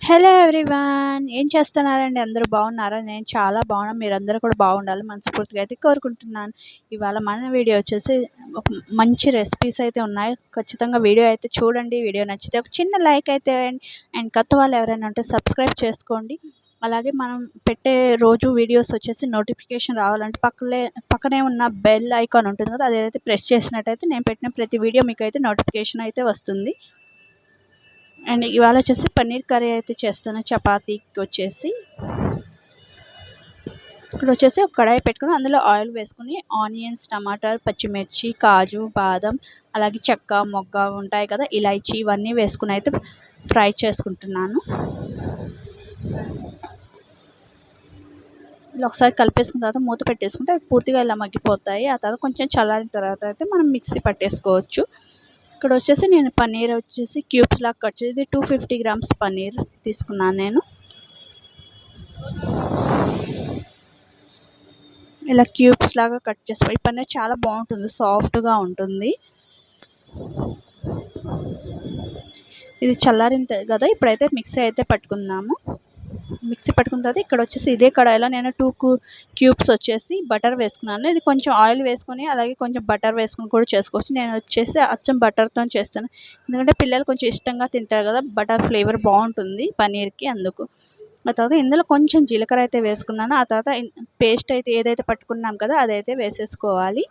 Hello everyone. ఏం చేస్తున్నారండి? అందరూ బాగున్నారా? నేను చాలా బాగున్నాను. మీరందరూ కూడా బాగుండాలి మనస్ఫూర్తిగా అయితే కోరుకుంటున్నాను. ఇవాళ మన వీడియో వచ్చేసి ఒక మంచి రెసిపీస్ అయితే ఉన్నాయి. ఖచ్చితంగా వీడియో అయితే చూడండి. వీడియో నచ్చితే ఒక చిన్న లైక్ అయితే వేయండి. అండ్ కొత్త వాళ్ళు ఎవరైనా ఉంటే సబ్స్క్రైబ్ చేసుకోండి. అలాగే మనం పెట్టే రోజు వీడియోస్ వచ్చేసి నోటిఫికేషన్ రావాలంటే పక్కనే ఉన్న బెల్ ఐకాన్ ఉంటుంది కదా, అదైతే ప్రెస్ చేసినట్టయితే నేను పెట్టిన ప్రతి వీడియో మీకు అయితే నోటిఫికేషన్ అయితే వస్తుంది. అండ్ ఇవాళ వచ్చేసి పన్నీర్ కర్రీ అయితే చేస్తాను. చపాతీకి వచ్చేసి ఇక్కడ వచ్చేసి ఒక కడాయి పెట్టుకుని అందులో ఆయిల్ వేసుకుని ఆనియన్స్, టమాటాలు, పచ్చిమిర్చి, కాజు, బాదం, అలాగే చెక్క, మొగ్గ ఉంటాయి కదా, ఇలాచీ, ఇవన్నీ వేసుకుని అయితే ఫ్రై చేసుకుంటున్నాను. ఇలా ఒకసారి కలిపేసుకున్న తర్వాత మూత పెట్టేసుకుంటే అవి పూర్తిగా ఇలా మగ్గిపోతాయి. ఆ తర్వాత కొంచెం చల్లారిన తర్వాత అయితే మనం మిక్సీ పట్టేసుకోవచ్చు. ఇక్కడ వచ్చేసి నేను పన్నీర్ వచ్చేసి క్యూబ్స్ లాగా కట్ చేసి 250 గ్రామ్స్ పన్నీర్ తీసుకున్నాను నేను. ఇలా క్యూబ్స్ లాగా కట్ చేసుకో. ఈ పన్నీర్ చాలా బాగుంటుంది, సాఫ్ట్గా ఉంటుంది. ఇది చల్లారిన కదా, ఇప్పుడైతే మిక్సీ అయితే పట్టుకుందాము. మిక్సీ పట్టుకున్న తర్వాత ఇక్కడ వచ్చేసి ఇదే కడాయిలో నేను 2 క్యూబ్స్ వచ్చేసి బటర్ వేసుకున్నాను. ఇది కొంచెం ఆయిల్ వేసుకొని అలాగే కొంచెం బటర్ వేసుకొని కూడా చేసుకోవచ్చు. నేను వచ్చేసి అచ్చం బటర్తో చేస్తాను, ఎందుకంటే పిల్లలు కొంచెం ఇష్టంగా తింటారు కదా, బటర్ ఫ్లేవర్ బాగుంటుంది పన్నీర్కి, అందుకు. ఆ తర్వాత ఇందులో కొంచెం జీలకర్ర అయితే వేసుకున్నాను. ఆ తర్వాత పేస్ట్ అయితే ఏదైతే పట్టుకున్నాం కదా అదైతే వేసేసుకోవాలి.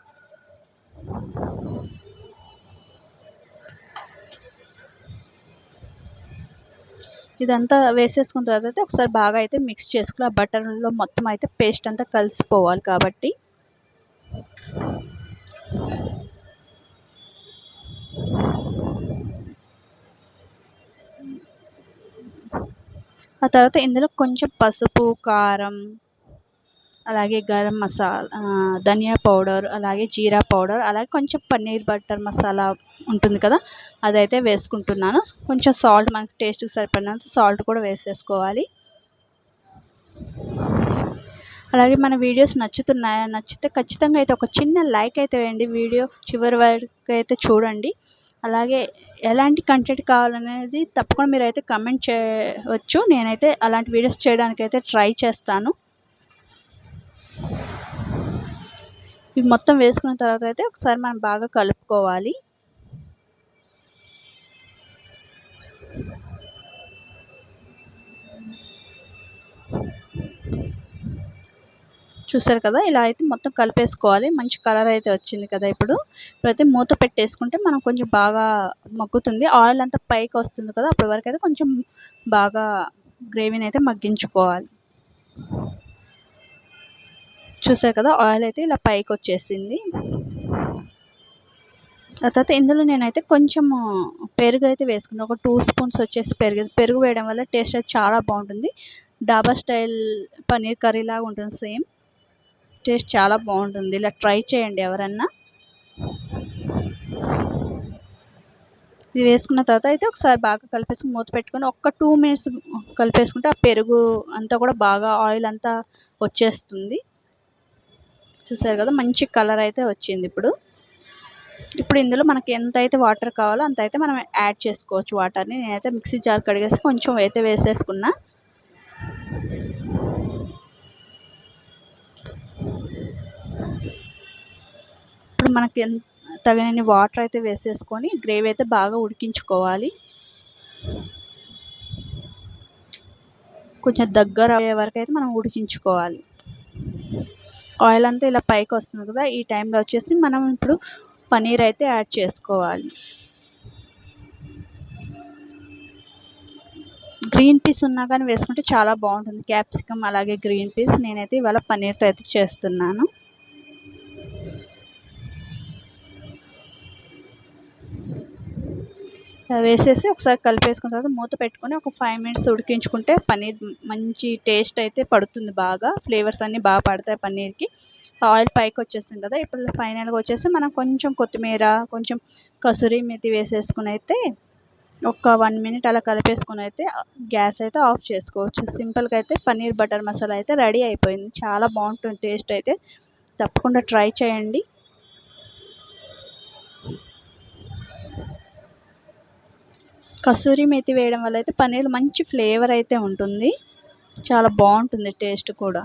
ఇదంతా వేసేసుకున్న తర్వాత అయితే ఒకసారి బాగా అయితే మిక్స్ చేసుకుని ఆ బటర్లో మొత్తం అయితే పేస్ట్ అంతా కలిసిపోవాలి కాబట్టి. ఆ తర్వాత ఇందులో కొంచెం పసుపు, కారం, అలాగే గరం మసాలా, ధనియా పౌడర్, అలాగే జీరా పౌడర్, అలాగే కొంచెం పన్నీర్ బటర్ మసాలా ఉంటుంది కదా, అదైతే వేసుకుంటున్నాను. కొంచెం సాల్ట్, మనకి టేస్ట్కి సరిపడినంత సాల్ట్ కూడా వేసేసుకోవాలి. అలాగే మన వీడియోస్ నచ్చితే ఖచ్చితంగా అయితే ఒక చిన్న లైక్ అయితే వేయండి. వీడియో చివరి వరకు అయితే చూడండి. అలాగే ఎలాంటి కంటెంట్ కావాలనేది తప్పకుండా మీరైతే కమెంట్ చేయవచ్చు. నేనైతే అలాంటి వీడియోస్ చేయడానికైతే ట్రై చేస్తాను. ఇవి మొత్తం వేసుకున్న తర్వాత అయితే ఒకసారి మనం బాగా కలుపుకోవాలి. చూసారు కదా, ఇలా అయితే మొత్తం కలిపేసుకోవాలి. మంచి కలర్ అయితే వచ్చింది కదా. ఇప్పుడైతే మూత పెట్టేసుకుంటే మనం కొంచెం బాగా మగ్గుతుంది. ఆయిల్ అంతా పైకి వస్తుంది కదా, అప్పటి వరకు అయితే కొంచెం బాగా గ్రేవీని అయితే మగ్గించుకోవాలి. చూసారు కదా, ఆయిల్ అయితే ఇలా పైకి వచ్చేసింది. ఆ తర్వాత ఇందులో నేనైతే కొంచెం పెరుగు అయితే వేసుకున్నాను. ఒక 2 స్పూన్స్ వచ్చేసి పెరుగు వేయడం వల్ల టేస్ట్ అయితే చాలా బాగుంటుంది. డాబా స్టైల్ పన్నీర్ కర్రీ లాగా ఉంటుంది సేమ్. టేస్ట్ చాలా బాగుంటుంది. ఇలా ట్రై చేయండి ఎవరన్నా. ఇది వేసుకున్న తర్వాత అయితే ఒకసారి బాగా కలిపేసుకుని మూత పెట్టుకొని ఒక 2 మినిట్స్ కలిపేసుకుంటే ఆ పెరుగు అంతా కూడా బాగా ఆయిల్ అంతా వచ్చేస్తుంది. చూసారు కదా, మంచి కలర్ అయితే వచ్చింది. ఇప్పుడు ఇందులో మనకి ఎంత అయితే వాటర్ కావాలో అంత అయితే మనం యాడ్ చేసుకోవచ్చు వాటర్ని. నేనైతే మిక్సీ జార్ కడిగేసి కొంచెం అయితే వేసేసుకున్నా. ఇప్పుడు మనకి తగినన్ని వాటర్ అయితే వేసేసుకొని గ్రేవీ అయితే బాగా ఉడికించుకోవాలి. కొంచెం దగ్గర అయ్యే వరకు అయితే మనం ఉడికించుకోవాలి. ఆయిల్ అంతా ఇలా పైకి వస్తుంది కదా, ఈ టైంలో వచ్చేసి మనం ఇప్పుడు పన్నీర్ అయితే యాడ్ చేసుకోవాలి. గ్రీన్ పీస్ ఉన్నా కానీ వేసుకుంటే చాలా బాగుంటుంది, క్యాప్సికమ్ అలాగే గ్రీన్ పీస్. నేనైతే ఇవాళ పన్నీర్తో అయితే చేస్తున్నాను. వేసేసి ఒకసారి కలిపేసుకున్న తర్వాత మూత పెట్టుకొని ఒక 5 మినిట్స్ ఉడికించుకుంటే పన్నీర్ మంచి టేస్ట్ అయితే పడుతుంది. బాగా ఫ్లేవర్స్ అన్నీ బాగా పడతాయి పన్నీర్కి. ఆయిల్ పైకి వచ్చేస్తుంది కదా, ఇప్పుడు ఫైనల్గా వచ్చేసి మనం కొంచెం కొత్తిమీర, కొంచెం కసూరి మేతి వేసేసుకుని అయితే ఒక 1 మినిట్ అలా కలిపేసుకుని అయితే గ్యాస్ అయితే ఆఫ్ చేసుకోవచ్చు. సింపుల్గా అయితే పన్నీర్ బటర్ మసాలా అయితే రెడీ అయిపోయింది. చాలా బాగుంటుంది టేస్ట్ అయితే. తప్పకుండా ట్రై చేయండి. కసూరి మేతి వేయడం వల్ల అయితే పన్నీర్ మంచి ఫ్లేవర్ అయితే ఉంటుంది, చాలా బాగుంటుంది టేస్ట్ కూడా.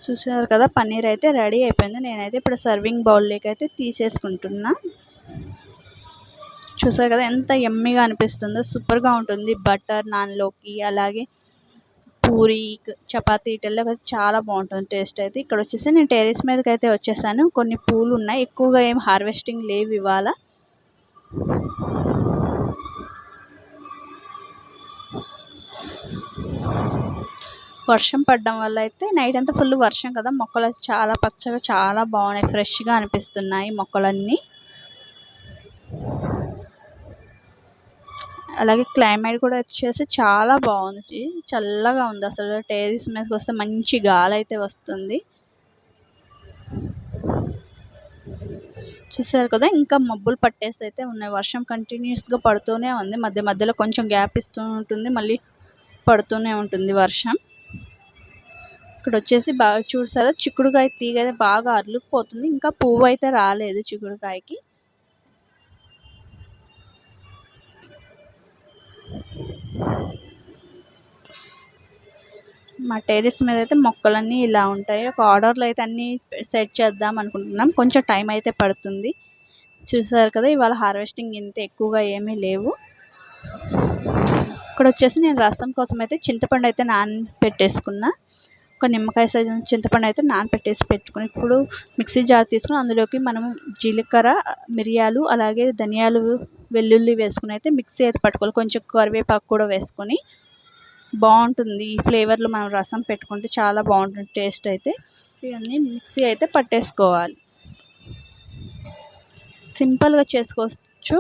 చూసారు కదా, పన్నీర్ అయితే రెడీ అయిపోయింది. నేనైతే ఇప్పుడు సర్వింగ్ బౌల్లోకి అయితే తీసేసుకుంటున్నా. చూసారు కదా ఎంత యమ్మీగా అనిపిస్తుందో, సూపర్గా ఉంటుంది. బటర్ నాన్లోకి, అలాగే పూరి, చపాతీ వీటిల్లో అయితే చాలా బాగుంటుంది టేస్ట్ అయితే. ఇక్కడ వచ్చేసి నేను టెర్రస్ మీదకి అయితే వచ్చేసాను. కొన్ని పూలు ఉన్నాయి, ఎక్కువగా ఏం హార్వెస్టింగ్ లేవు ఇవాళ. వర్షం పడడం వల్ల అయితే నైట్ అంతా ఫుల్ వర్షం కదా, మొక్కలు చాలా పచ్చగా చాలా బాగున్నాయి, ఫ్రెష్గా అనిపిస్తున్నాయి మొక్కలన్నీ. అలాగే క్లైమేట్ కూడా వచ్చేసి చాలా బాగుంది, చల్లగా ఉంది. అసలు టెర్రస్ మీదకి వస్తే మంచి గాలి అయితే వస్తుంది. చూసారు కదా, ఇంకా మబ్బులు పట్టేసి అయితే ఉన్నాయి. వర్షం కంటిన్యూస్గా పడుతూనే ఉంది, మధ్య మధ్యలో కొంచెం గ్యాప్ ఇస్తూ ఉంటుంది, మళ్ళీ పడుతూనే ఉంటుంది వర్షం. ఇక్కడ వచ్చేసి బాగా చూసారా, చిక్కుడుకాయ తీగ అయితే బాగా అర్లుకుపోతుంది, ఇంకా పువ్వు అయితే రాలేదు చిక్కుడుకాయకి. మా టెర్రస్ మీద అయితే మొక్కలన్నీ ఇలా ఉంటాయి. ఒక ఆర్డర్లో అయితే అన్నీ సెట్ చేద్దాం అనుకుంటున్నాం, కొంచెం టైం అయితే పడుతుంది. చూసారు కదా, ఇవాళ హార్వెస్టింగ్ ఇంత ఎక్కువగా ఏమీ లేవు. ఇక్కడ వచ్చేసి నేను రసం కోసం అయితే చింతపండు అయితే నానబెట్టేసుకున్నా. ఒక నిమ్మకాయ సైజు చింతపండు అయితే నానబెట్టేసి పెట్టుకుని, ఇప్పుడు మిక్సీ జార్ తీసుకుని అందులోకి మనం జీలకర్ర, మిరియాలు, అలాగే ధనియాలు, వెల్లుల్లి వేసుకుని అయితే మిక్సీ అయితే పట్టుకోవాలి. కొంచెం కరివేపాకు కూడా వేసుకొని బాగుంటుంది. ఈ ఫ్లేవర్లో మనం రసం పెట్టుకుంటే చాలా బాగుంటుంది టేస్ట్ అయితే. ఇవన్నీ మిక్సీ అయితే పట్టేసుకోవాలి. సింపుల్గా చేసుకోవచ్చు,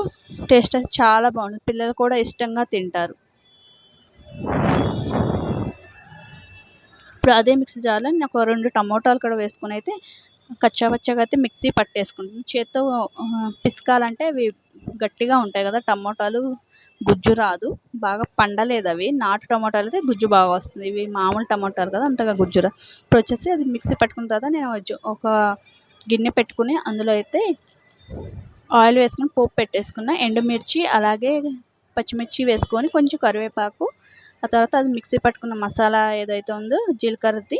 టేస్ట్ అయితే చాలా బాగుంటుంది, పిల్లలు కూడా ఇష్టంగా తింటారు. ఇప్పుడు అదే మిక్సీ జార్లో నేను ఒక 2 టమోటాలు కూడా వేసుకుని అయితే కచ్చాపచ్చాగా అయితే మిక్సీ పట్టేసుకుంటాను. చేత్తో పిసకాలంటే అవి గట్టిగా ఉంటాయి కదా టమోటాలు, గుజ్జు రాదు, బాగా పండలేదు అవి. నాటు టమోటాలు అయితే గుజ్జు బాగా వస్తుంది, ఇవి మామూలు టమోటాలు కదా అంతగా గుజ్జు రాదు. ఇప్పుడు వచ్చేసి అది మిక్సీ పట్టుకున్న తర్వాత నేను ఒక గిన్నె పెట్టుకుని అందులో అయితే ఆయిల్ వేసుకొని పోపు పెట్టేసుకున్న. ఎండుమిర్చి, అలాగే పచ్చిమిర్చి వేసుకొని కొంచెం కరివేపాకు, ఆ తర్వాత అది మిక్సీ పట్టుకున్న మసాలా ఏదైతే ఉందో జీలకర్రది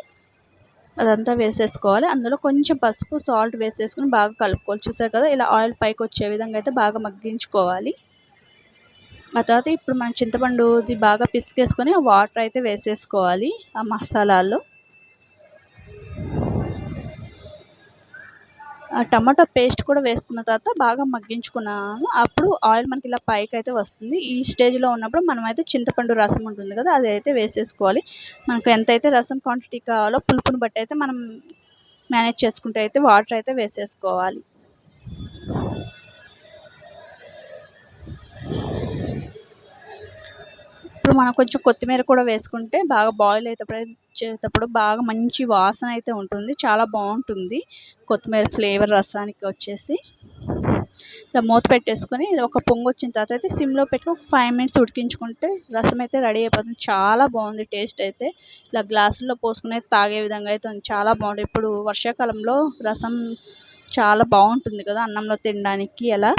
అదంతా వేసేసుకోవాలి. అందులో కొంచెం పసుపు, సాల్ట్ వేసేసుకుని బాగా కలుపుకోవాలి. చూసారు కదా, ఇలా ఆయిల్ పైకి వచ్చే విధంగా అయితే బాగా మగ్గించుకోవాలి. ఆ తర్వాత ఇప్పుడు మనం చింతపండుది బాగా పిసికేసుకొని వాటర్ అయితే వేసేసుకోవాలి ఆ మసాలాల్లో. ఆ టమాటా పేస్ట్ కూడా వేసుకున్న తర్వాత బాగా మగ్గించుకున్నాము. అప్పుడు ఆయిల్ మనకి ఇలా పైకి అయితే వస్తుంది. ఈ స్టేజ్లో ఉన్నప్పుడు మనం అయితే చింతపండు రసం ఉంటుంది కదా, అది అయితే వేసేసుకోవాలి. మనకు ఎంతైతే రసం క్వాంటిటీ కావాలో పులుపుని బట్టి అయితే మనం మేనేజ్ చేసుకుంటే అయితే వాటర్ అయితే వేసేసుకోవాలి. ఇప్పుడు మనం కొంచెం కొత్తిమీర కూడా వేసుకుంటే బాగా బాయిల్ చేసేటప్పుడు బాగా మంచి వాసన అయితే ఉంటుంది, చాలా బాగుంటుంది కొత్తిమీర ఫ్లేవర్ రసానికి వచ్చేసి. ఇలా మూత పెట్టేసుకొని ఒక పొంగు వచ్చిన తర్వాత అయితే సిమ్లో పెట్టుకొని ఒక 5 మినిట్స్ ఉడికించుకుంటే రసం అయితే రెడీ అయిపోతుంది. చాలా బాగుంది టేస్ట్ అయితే. ఇలా గ్లాసుల్లో పోసుకుని తాగే విధంగా అయితే చాలా బాగుంటుంది. ఇప్పుడు వర్షాకాలంలో రసం చాలా బాగుంటుంది కదా అన్నంలో తినడానికి. అలా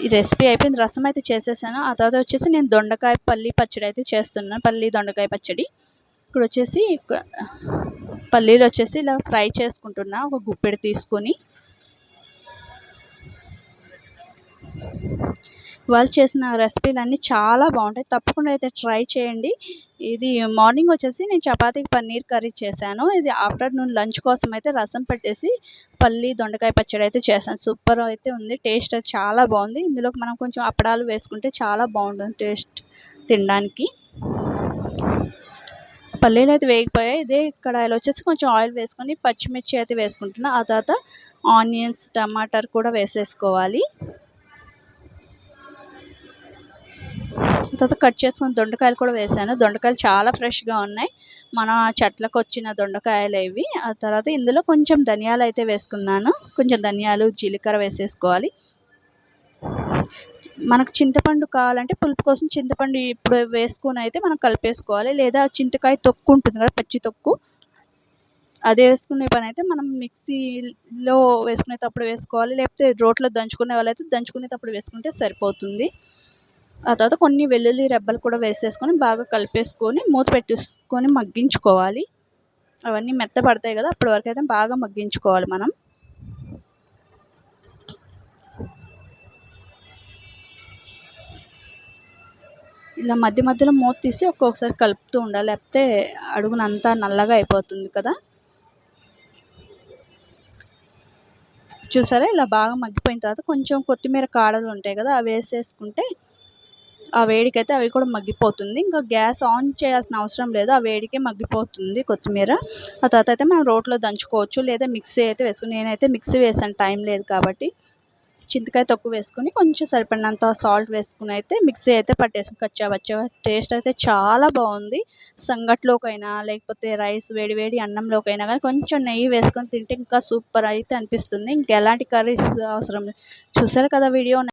ఈ రెసిపీ అయిపోయింది, రసం అయితే చేసేసాను. ఆ తర్వాత వచ్చేసి నేను దొండకాయ పల్లి పచ్చడి అయితే చేస్తున్నాను, పల్లి దొండకాయ పచ్చడి. ఇక్కడ వచ్చేసి పల్లీలు వచ్చేసి ఇలా ఫ్రై చేసుకుంటున్నా ఒక గుప్పెడు తీసుకొని. వాళ్ళు చేసిన రెసిపీలన్నీ చాలా బాగుంటాయి, తప్పకుండా అయితే ట్రై చేయండి. ఇది మార్నింగ్ వచ్చేసి నేను చపాతీకి పన్నీర్ కర్రీ చేశాను. ఇది ఆఫ్టర్నూన్ లంచ్ కోసం అయితే రసం పెట్టేసి పల్లి దొండకాయ పచ్చడి అయితే చేశాను. సూపర్ అయితే ఉంది, టేస్ట్ అయితే చాలా బాగుంది. ఇందులోకి మనం కొంచెం అప్పడాలు వేసుకుంటే చాలా బాగుంటుంది టేస్ట్ తినడానికి. పల్లీలు అయితే వేగిపోయాయి. ఇదే కడాయిలో వచ్చేసి కొంచెం ఆయిల్ వేసుకొని పచ్చిమిర్చి అయితే వేసుకుంటున్నా. ఆ తర్వాత ఆనియన్స్, టమాటాలు కూడా వేసేసుకోవాలి. తర్వాత కట్ చేసుకున్న దొండకాయలు కూడా వేసాను. దొండకాయలు చాలా ఫ్రెష్గా ఉన్నాయి, మన చెట్లకు వచ్చిన దొండకాయలు ఇవి. ఆ తర్వాత ఇందులో కొంచెం ధనియాలు అయితే వేసుకున్నాను, కొంచెం ధనియాలు, జీలకర్ర వేసేసుకోవాలి. మనకు చింతపండు కావాలంటే పులుపు కోసం చింతపండు ఇప్పుడు వేసుకొని అయితే మనం కలిపేసుకోవాలి. లేదా చింతకాయ తొక్కు ఉంటుంది కదా, పచ్చి తొక్కు, అది వేసుకునే పనైతే మనం మిక్సీలో వేసుకునేటప్పుడు వేసుకోవాలి. లేకపోతే రోట్లో దంచుకునే వాళ్ళైతే దంచుకునేటప్పుడు వేసుకుంటే సరిపోతుంది. ఆ తర్వాత కొన్ని వెల్లుల్లి రెబ్బలు కూడా వేసేసుకొని బాగా కలిపేసుకొని మూత పెట్టేసుకొని మగ్గించుకోవాలి. అవన్నీ మెత్తపడతాయి కదా, అప్పటి వరకు అయితే బాగా మగ్గించుకోవాలి మనం. ఇలా మధ్య మధ్యలో మూత తీసి ఒక్కొక్కసారి కలుపుతూ ఉండాలి, లేకపోతే అడుగునంతా నల్లగా అయిపోతుంది కదా. చూసారా, ఇలా బాగా మగ్గిపోయిన తర్వాత కొంచెం కొత్తిమీర కాడలు ఉంటాయి కదా, అవి వేసేసుకుంటే ఆ వేడికైతే అవి కూడా మగ్గిపోతుంది. ఇంకా గ్యాస్ ఆన్ చేయాల్సిన అవసరం లేదు, ఆ వేడికే మగ్గిపోతుంది కొత్తిమీర. ఆ తర్వాత అయితే మనం రోట్లో దంచుకోవచ్చు, లేదా మిక్సీ అయితే వేసుకుని, నేనైతే మిక్సీ వేసాను టైం లేదు కాబట్టి. చింతకాయ తొక్కు వేసుకొని కొంచెం సరిపడినంత సాల్ట్ వేసుకుని అయితే మిక్సీ అయితే పట్టేసుకుని కచ్చాబచ్చాగా. టేస్ట్ అయితే చాలా బాగుంది. సంగట్లోకైనా లేకపోతే రైస్ వేడి వేడి అన్నంలోకైనా కానీ కొంచెం నెయ్యి వేసుకొని తింటే ఇంకా సూపర్ అయితే అనిపిస్తుంది. ఇంకెలాంటి కర్రీస్ అవసరం లేదు. చూసారు కదా వీడియో.